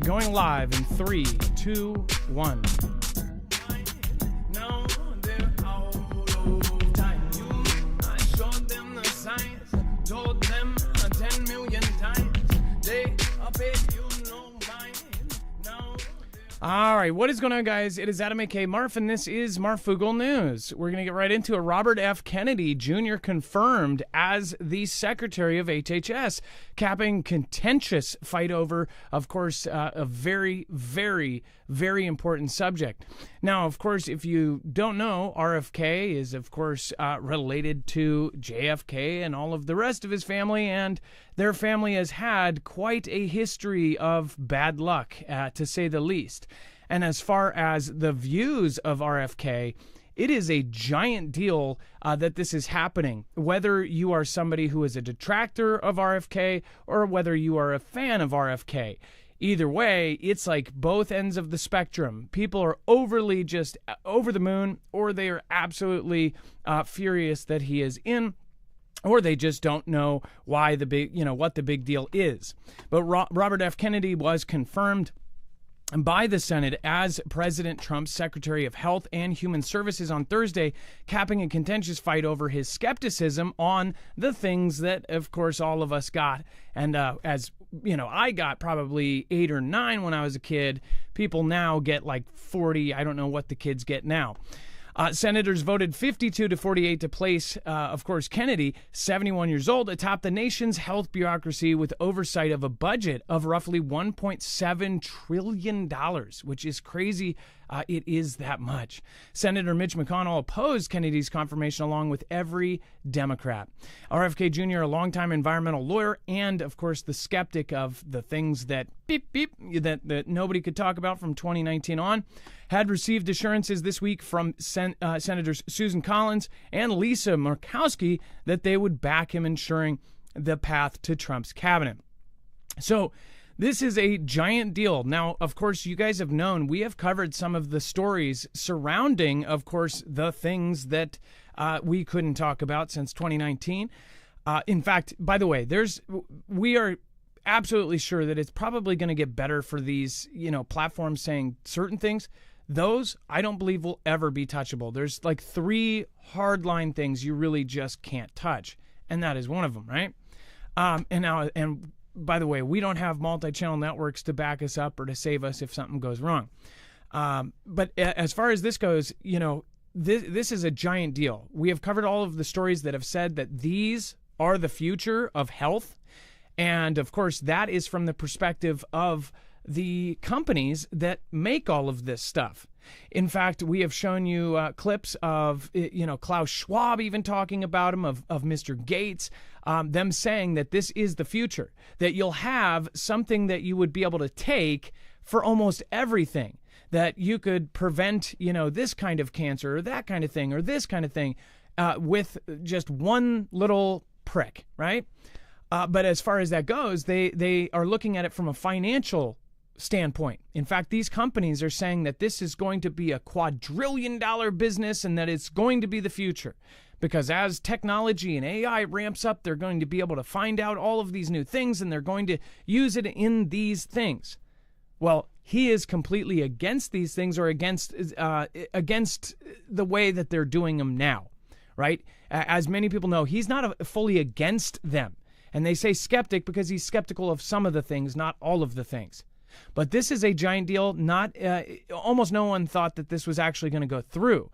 going live in 3, 2, 1. Now they're out of time. I showed them the signs, told them 10 million times. They up it, you know mine. Now. All right, what is going on, guys? It is Adam A.K. Marf, and this is Marfoogle News. We're going to get right into it. Robert F. Kennedy Jr. confirmed as the Secretary of HHS, capping contentious fight over, of course, a very, very, very important subject. Now, of course, if you don't know, RFK is, of course, related to JFK and all of the rest of his family, and their family has had quite a history of bad luck, to say the least. And as far as the views of RFK, it is a giant deal that this is happening, whether you are somebody who is a detractor of RFK or whether you are a fan of RFK. Either way, it's like both ends of the spectrum. People are overly just over the moon, or they are absolutely furious that he is in, or they just don't know why what the big deal is. But Robert F. Kennedy was confirmed by the Senate as President Trump's Secretary of Health and Human Services on Thursday, capping a contentious fight over his skepticism on the things that, of course, all of us got. And as you know, I got probably 8 or 9 when I was a kid. People now get like 40. I don't know what the kids get now. Senators voted 52 to 48 to place, of course, Kennedy, 71 years old, atop the nation's health bureaucracy with oversight of a budget of roughly $1.7 trillion, which is crazy. It is that much. Senator Mitch McConnell opposed Kennedy's confirmation along with every Democrat. RFK Jr., a longtime environmental lawyer and, of course, the skeptic of the things that that nobody could talk about from 2019 on, had received assurances this week from Senators Susan Collins and Lisa Murkowski that they would back him, ensuring the path to Trump's cabinet. So this is a giant deal. Now, of course, you guys have known we have covered some of the stories surrounding, of course, the things that we couldn't talk about since 2019. In fact, by the way, we are absolutely sure that it's probably going to get better for these, platforms saying certain things. Those I don't believe will ever be touchable. There's like 3 hardline things you really just can't touch, and that is one of them, right? And by the way, we don't have multi-channel networks to back us up or to save us if something goes wrong. But as far as this goes, this is a giant deal. We have covered all of the stories that have said that these are the future of health. And of course, that is from the perspective of the companies that make all of this stuff. In fact, we have shown you clips of, Klaus Schwab even talking about him, of Mr. Gates, them saying that this is the future, that you'll have something that you would be able to take for almost everything, that you could prevent, this kind of cancer or that kind of thing or this kind of thing with just one little prick, right? But as far as that goes, they are looking at it from a financial standpoint. In fact, these companies are saying that this is going to be a quadrillion-dollar business and that it's going to be the future. Because as technology and AI ramps up, they're going to be able to find out all of these new things and they're going to use it in these things. Well, he is completely against these things, or against the way that they're doing them now, right? As many people know, he's not fully against them. And they say skeptic because he's skeptical of some of the things, not all of the things. But this is a giant deal. Almost no one thought that this was actually going to go through.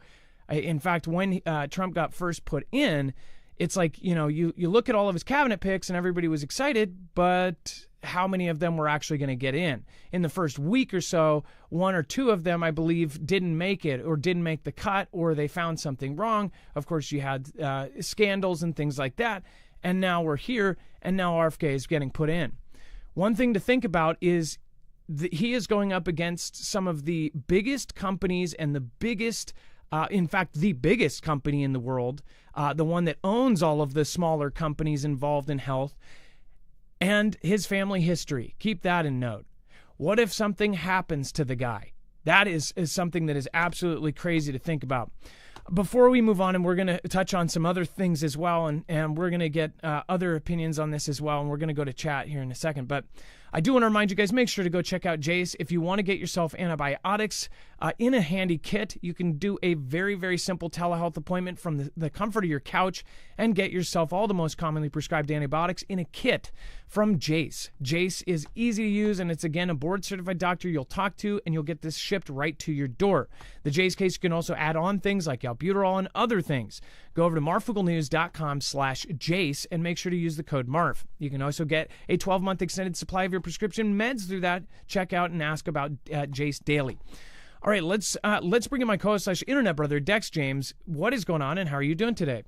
In fact, when Trump got first put in, it's like, you look at all of his cabinet picks and everybody was excited, but how many of them were actually going to get in? In the first week or so, 1 or 2 of them, I believe, didn't make it or didn't make the cut, or they found something wrong. Of course, you had scandals and things like that. And now we're here, and now RFK is getting put in. One thing to think about is he is going up against some of the biggest companies and the biggest, in fact, the biggest company in the world, the one that owns all of the smaller companies involved in health, and his family history. Keep that in note. What if something happens to the guy? That is something that is absolutely crazy to think about. Before we move on, and we're going to touch on some other things as well, and we're going to get other opinions on this as well, and we're going to go to chat here in a second. But I do want to remind you guys, make sure to go check out Jace. If you want to get yourself antibiotics in a handy kit, you can do a very, very simple telehealth appointment from the comfort of your couch and get yourself all the most commonly prescribed antibiotics in a kit from Jace. Jace is easy to use, and it's, again, a board-certified doctor you'll talk to, and you'll get this shipped right to your door. The Jace case, you can also add on things like albuterol and other things. Go over to marfooglenews.com/Jace and make sure to use the code MARF. You can also get a 12-month extended supply of your prescription meds through that. Check out and ask about Jace daily. All right, let's bring in my co-host / internet brother, Dex James. What is going on, and how are you doing today?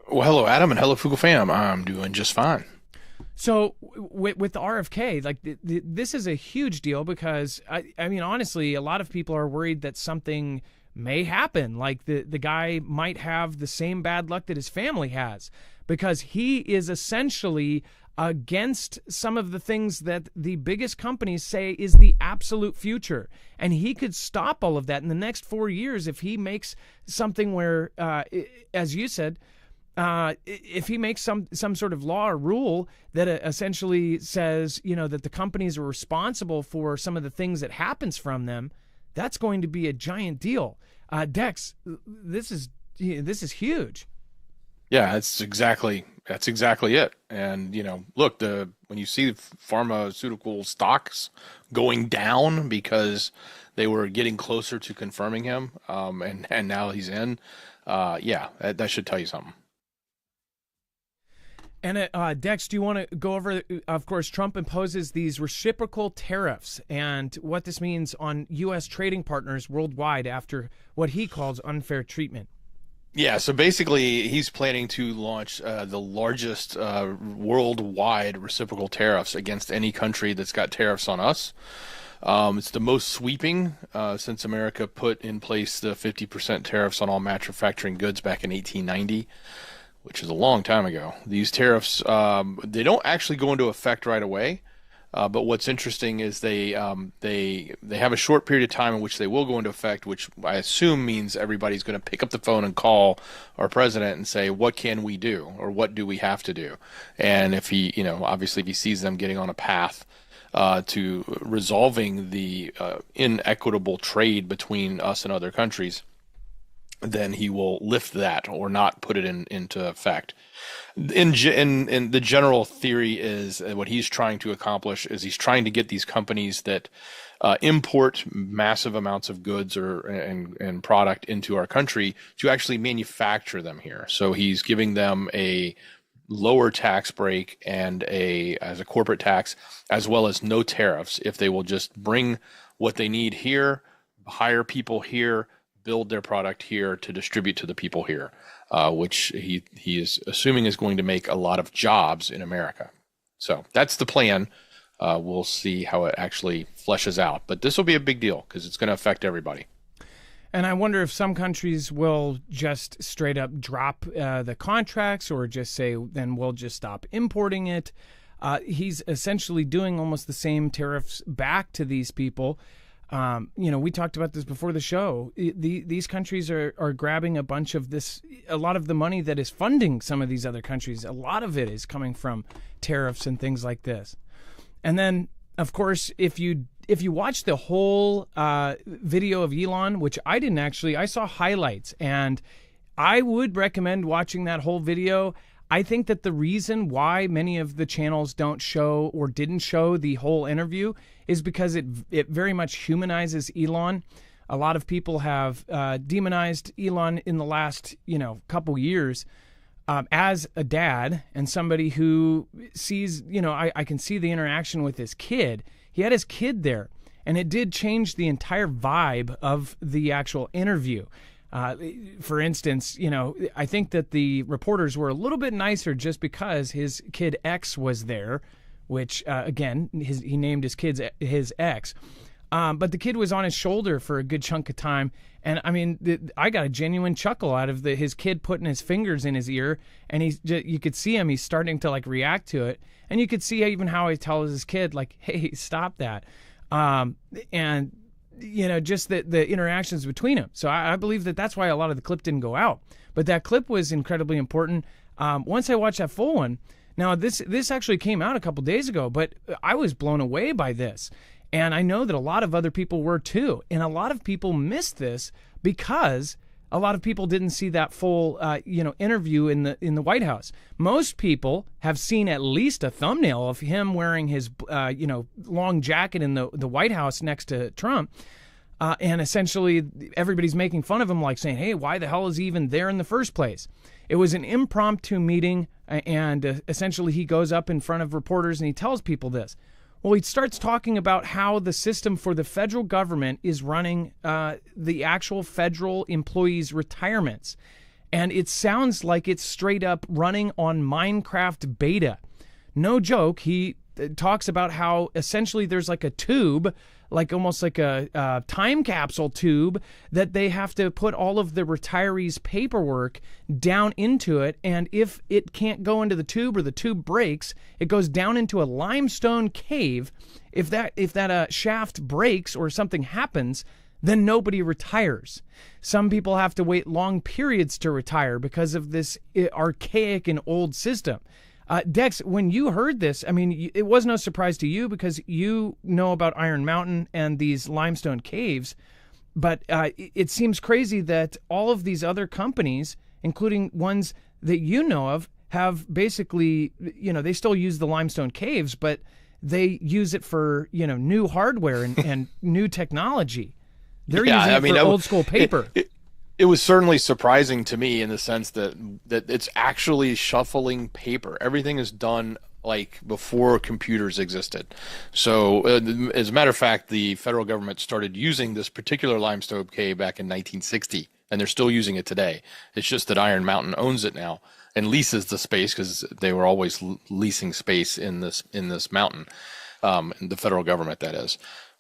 Well, hello, Adam, and hello, Foogle fam. I'm doing just fine. So with the RFK, like this is a huge deal because, I mean, honestly, a lot of people are worried that something may happen. Like the guy might have the same bad luck that his family has because he is essentially against some of the things that the biggest companies say is the absolute future. And he could stop all of that in the next 4 years if he makes something where, as you said, if he makes some sort of law or rule that essentially says, that the companies are responsible for some of the things that happens from them, that's going to be a giant deal. Dex, this is huge. Yeah, that's exactly it. And look, when you see pharmaceutical stocks going down because they were getting closer to confirming him, and now he's in, that should tell you something. And Dex, do you want to go over, of course, Trump imposes these reciprocal tariffs and what this means on U.S. trading partners worldwide after what he calls unfair treatment? Yeah, so basically he's planning to launch the largest worldwide reciprocal tariffs against any country that's got tariffs on us. It's the most sweeping since America put in place the 50% tariffs on all manufacturing goods back in 1890. Which is a long time ago. These tariffs, they don't actually go into effect right away. But what's interesting is they have a short period of time in which they will go into effect, which I assume means everybody's going to pick up the phone and call our president and say, what can we do? Or what do we have to do? And if he, obviously if he sees them getting on a path to resolving the inequitable trade between us and other countries, then he will lift that or not put it into effect. In the general theory is what he's trying to accomplish is he's trying to get these companies that import massive amounts of goods and product into our country to actually manufacture them here. So he's giving them a lower tax break and as a corporate tax, as well as no tariffs if they will just bring what they need here, hire people here, build their product here to distribute to the people here, which he is assuming is going to make a lot of jobs in America. So that's the plan. We'll see how it actually fleshes out. But this will be a big deal because it's going to affect everybody. And I wonder if some countries will just straight up drop the contracts or just say, then we'll just stop importing it. He's essentially doing almost the same tariffs back to these people. We talked about this before the show. These countries are grabbing a bunch of this, a lot of the money that is funding some of these other countries. A lot of it is coming from tariffs and things like this. And then, of course, if you watch the whole video of Elon, which I didn't actually, I saw highlights, and I would recommend watching that whole video. I think that the reason why many of the channels don't show or didn't show the whole interview is because it very much humanizes Elon. A lot of people have demonized Elon in the last couple years as a dad and somebody who sees, I can see the interaction with his kid. He had his kid there, and it did change the entire vibe of the actual interview. For instance, I think that the reporters were a little bit nicer just because his kid X was there, which, again, he named his kids his X. But the kid was on his shoulder for a good chunk of time. And I mean, I got a genuine chuckle out of his kid putting his fingers in his ear, and you could see him, he's starting to react to it. And you could see even how he tells his kid, hey, stop that. And just the interactions between them. So I believe that that's why a lot of the clip didn't go out. But that clip was incredibly important. Once I watched that full one, Now, this actually came out a couple days ago, but I was blown away by this. And I know that a lot of other people were too. And a lot of people missed this because a lot of people didn't see that full, interview in the White House. Most people have seen at least a thumbnail of him wearing his, long jacket in the White House next to Trump. And essentially, everybody's making fun of him, like saying, hey, why the hell is he even there in the first place? It was an impromptu meeting, and essentially he goes up in front of reporters and he tells people this. Well, he starts talking about how the system for the federal government is running the actual federal employees' retirements. And it sounds like it's straight up running on Minecraft beta. No joke, he talks about how essentially there's like a tube, like almost like a time capsule tube, that they have to put all of the retirees' paperwork down into it. And if it can't go into the tube or the tube breaks, it goes down into a limestone cave. If that shaft breaks or something happens, then nobody retires. Some people have to wait long periods to retire because of this archaic and old system. Dex, when you heard this, I mean, it was no surprise to you because you know about Iron Mountain and these limestone caves, but it seems crazy that all of these other companies, including ones that you know of, have basically, they still use the limestone caves, but they use it for, new hardware and new technology. They're using it for old school paper. It was certainly surprising to me in the sense that it's actually shuffling paper. Everything is done like before computers existed. So as a matter of fact, the federal government started using this particular limestone cave back in 1960, and they're still using it today. It's just that Iron Mountain owns it now and leases the space because they were always leasing space in this mountain, the federal government, that is.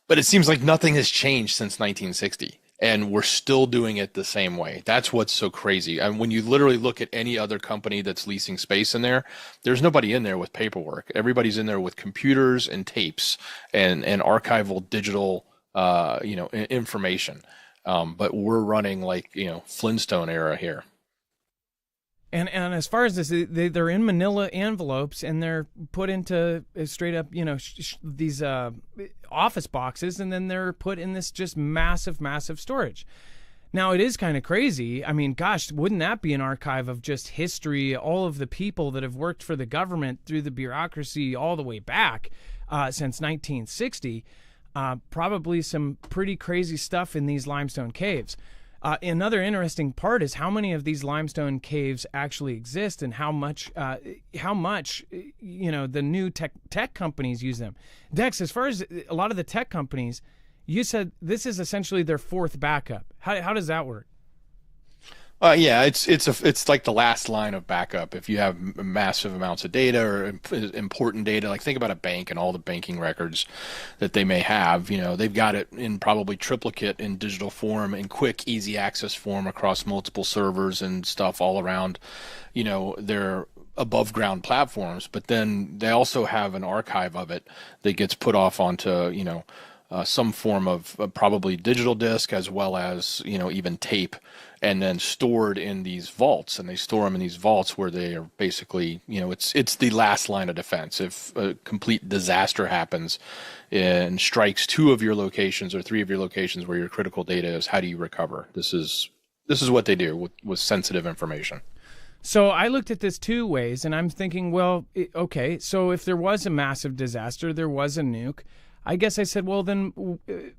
But it seems like nothing has changed since 1960. And we're still doing it the same way. That's what's so crazy. And when you literally look at any other company that's leasing space in there, there's nobody in there with paperwork. Everybody's in there with computers and tapes and archival digital, information. But we're running like, Flintstone era here. And as far as this, they're in manila envelopes and they're put into straight up, these office boxes, and then they're put in this just massive, massive storage. Now, it is kind of crazy. I mean, gosh, wouldn't that be an archive of just history, all of the people that have worked for the government through the bureaucracy all the way back since 1960? Probably some pretty crazy stuff in these limestone caves. Another interesting part is how many of these limestone caves actually exist, and how much the new tech companies use them. Dex, as far as a lot of the tech companies, you said this is essentially their fourth backup. How does that work? It's like the last line of backup. If you have massive amounts of data or important data, like think about a bank and all the banking records that they may have, they've got it in probably triplicate in digital form, in quick, easy access form across multiple servers and stuff all around, their above ground platforms. But then they also have an archive of it that gets put off onto, some form of probably digital disk, as well as, even tape, and then stored in these vaults. And they store them in these vaults where they are basically, it's the last line of defense. If a complete disaster happens and strikes 2 of your locations or 3 of your locations where your critical data is, how do you recover? This is what they do with sensitive information. So I looked at this 2 ways, and I'm thinking, well, okay, so if there was a massive disaster, there was a nuke, I guess I said, well, then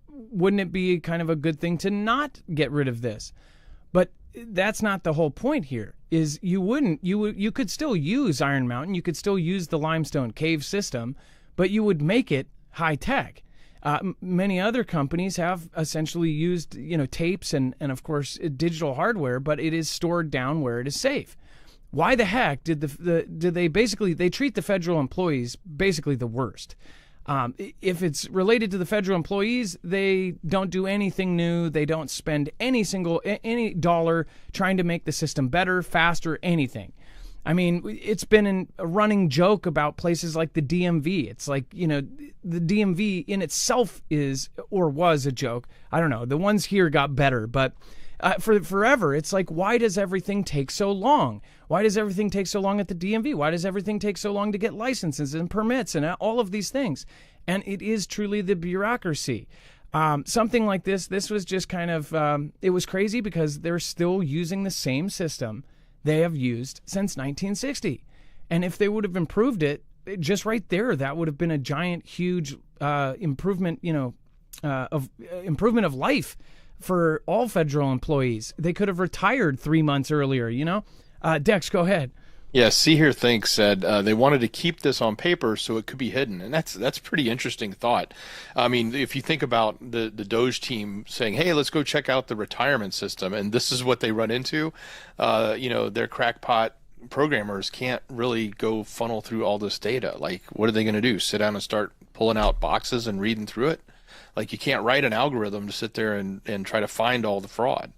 wouldn't it be kind of a good thing to not get rid of this? But that's not the whole point here. Is you could still use Iron Mountain, you could still use the limestone cave system, but you would make it high tech. Many other companies have essentially used tapes and of course digital hardware, but it is stored down where it is safe. Why the heck did they treat the federal employees basically the worst? If it's related to the federal employees, they don't do anything new. They don't spend any dollar trying to make the system better, faster, anything. I mean, it's been a running joke about places like the DMV. It's like, the DMV in itself is or was a joke. I don't know. The ones here got better, but for forever. It's like, why does everything take so long? Why does everything take so long at the DMV? Why does everything take so long to get licenses and permits and all of these things? And it is truly the bureaucracy. Something like this was just kind of, it was crazy because they're still using the same system they have used since 1960. And if they would have improved it, just right there, that would have been a giant, huge improvement, improvement of life for all federal employees. They could have retired 3 months earlier, Dex, go ahead. Yeah, See Here Think said they wanted to keep this on paper so it could be hidden, and that's pretty interesting thought. I mean, if you think about the Doge team saying, "Hey, let's go check out the retirement system," and this is what they run into, their crackpot programmers can't really go funnel through all this data. Like, what are they going to do? Sit down and start pulling out boxes and reading through it? Like, you can't write an algorithm to sit there and try to find all the fraud.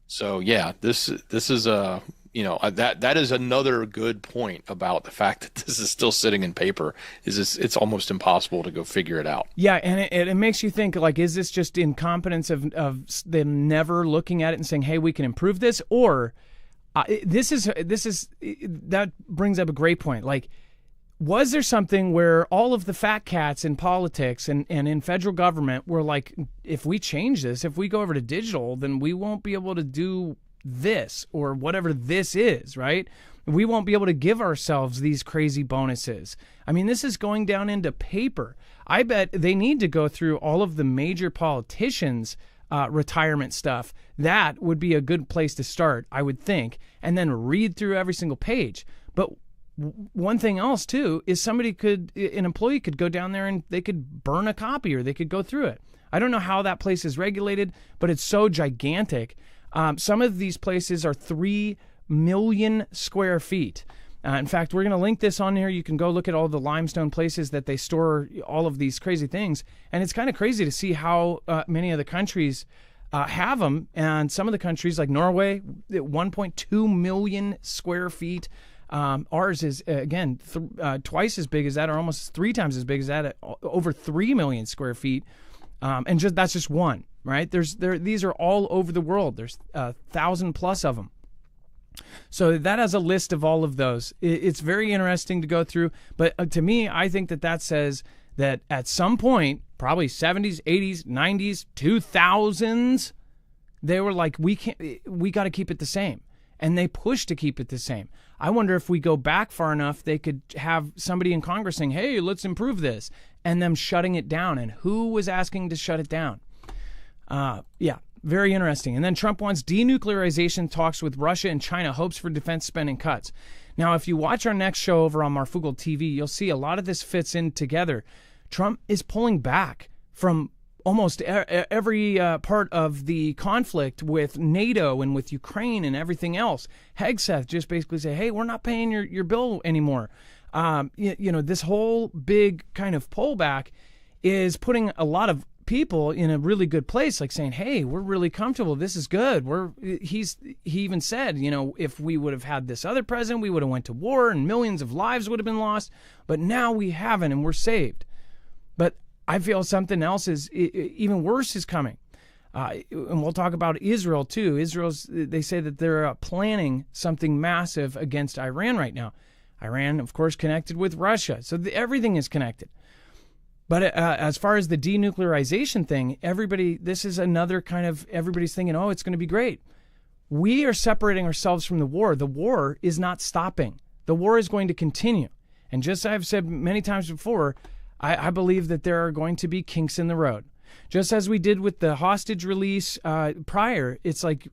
So yeah, this is a that is another good point about the fact that this is still sitting in paper. It's almost impossible to go figure it out. Yeah, and it makes you think, like, is this just incompetence of them never looking at it and saying, hey, we can improve this? Or that brings up a great point. Like, was there something where all of the fat cats in politics and in federal government were like, if we change this, if we go over to digital, then we won't be able to do this or whatever this is, right? We won't be able to give ourselves these crazy bonuses. I mean, this is going down into paper. I bet they need to go through all of the major politicians' retirement stuff. That would be a good place to start, I would think, and then read through every single page. But one thing else too is an employee could go down there and they could burn a copy or they could go through it. I don't know how that place is regulated, but it's so gigantic. Some of these places are 3 million square feet. In fact, we're going to link this on here. You can go look at all the limestone places that they store all of these crazy things. And it's kind of crazy to see how many of the countries have them. And some of the countries like Norway, 1.2 million square feet. Ours is, again, twice as big as that, or almost 3 times as big as that, at over 3 million square feet. And that's just one, right? These are all over the world. There's 1,000 plus of them. So that has a list of all of those. It's very interesting to go through. But to me, I think that says that at some point, probably 70s, 80s, 90s, 2000s, they were like, we got to keep it the same. And they pushed to keep it the same. I wonder if we go back far enough, they could have somebody in Congress saying, hey, let's improve this, and them shutting it down. And who was asking to shut it down? Yeah, very interesting. And then Trump wants denuclearization talks with Russia and China, hopes for defense spending cuts. Now, if you watch our next show over on Marfoogle TV, you'll see a lot of this fits in together. Trump is pulling back from almost every part of the conflict with NATO and with Ukraine and everything else. Hegseth just basically say, hey, we're not paying your bill anymore. This whole big kind of pullback is putting a lot of people in a really good place, like saying, hey, we're really comfortable. This is good. He even said, if we would have had this other president, we would have went to war and millions of lives would have been lost. But now we haven't and we're saved. But I feel something else is even worse is coming. And we'll talk about Israel too. They say that they're planning something massive against Iran right now. Iran, of course, connected with Russia. So everything is connected. But as far as the denuclearization thing, this is another kind of, everybody's thinking, oh, it's going to be great. We are separating ourselves from the war. The war is not stopping. The war is going to continue. And just as I've said many times before, I believe that there are going to be kinks in the road. Just as we did with the hostage release prior, it's like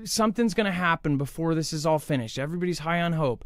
something's going to happen before this is all finished. Everybody's high on hope.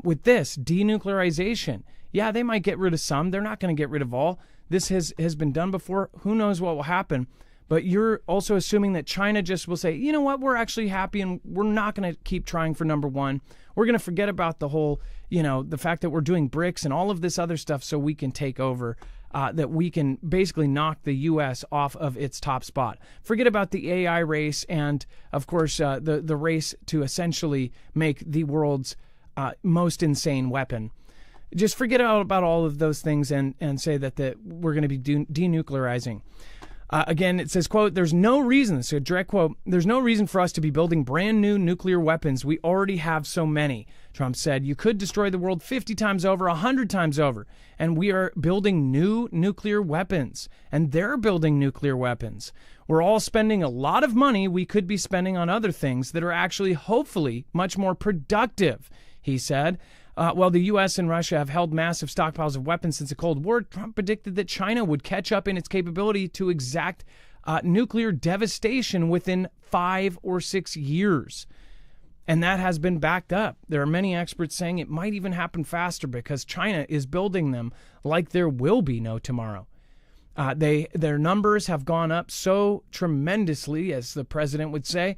With this, denuclearization, yeah, they might get rid of some. They're not going to get rid of all. This has been done before. Who knows what will happen? But you're also assuming that China just will say, you know what, we're actually happy and we're not going to keep trying for number one. We're going to forget about the whole, the fact that we're doing BRICS and all of this other stuff so we can take over, that we can basically knock the U.S. off of its top spot. Forget about the AI race and, of course, the race to essentially make the world's most insane weapon. Just forget about all of those things and say that we're going to be denuclearizing. Again, it says, quote, there's no reason, this is a direct quote, there's no reason for us to be building brand new nuclear weapons. We already have so many. Trump said, you could destroy the world 50 times over, 100 times over. And we are building new nuclear weapons. And they're building nuclear weapons. We're all spending a lot of money we could be spending on other things that are actually, hopefully, much more productive, he said. While the U.S. and Russia have held massive stockpiles of weapons since the Cold War, Trump predicted that China would catch up in its capability to exact nuclear devastation within 5 or 6 years. And that has been backed up. There are many experts saying it might even happen faster because China is building them like there will be no tomorrow. Their numbers have gone up so tremendously, as the president would say,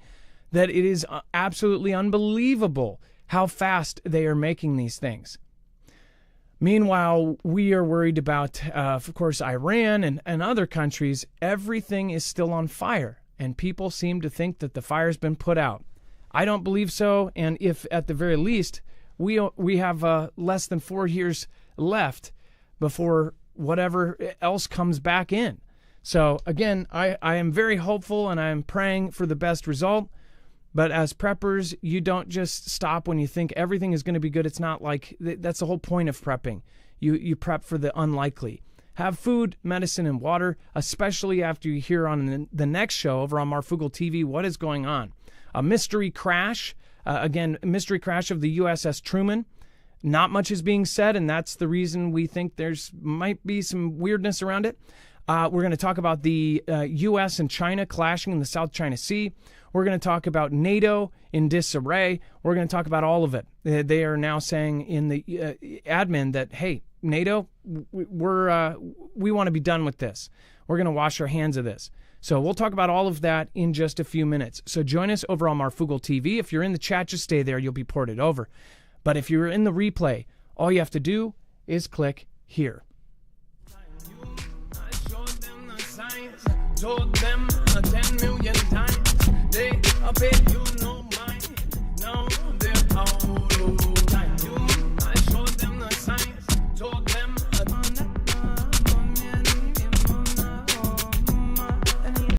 that it is absolutely unbelievable how fast they are making these things. Meanwhile, we are worried about, of course, Iran and other countries. Everything is still on fire, and people seem to think that the fire's been put out. I don't believe so, and if at the very least we have less than 4 years left before whatever else comes back in. So again, I am very hopeful, and I am praying for the best result. But as preppers, you don't just stop when you think everything is going to be good. It's not like that's the whole point of prepping. You prep for the unlikely. Have food, medicine, and water, especially after you hear on the next show over on Marfoogle TV what is going on. A mystery crash, mystery crash of the USS Truman. Not much is being said, and that's the reason we think might be some weirdness around it. We're going to talk about the U.S. and China clashing in the South China Sea. We're going to talk about NATO in disarray. We're going to talk about all of it. They are now saying in the admin that, hey, NATO, we want to be done with this. We're going to wash our hands of this. So we'll talk about all of that in just a few minutes. So join us over on Marfoogle TV. If you're in the chat, just stay there. You'll be ported over. But if you're in the replay, all you have to do is click here. Told them 10 million times they up it you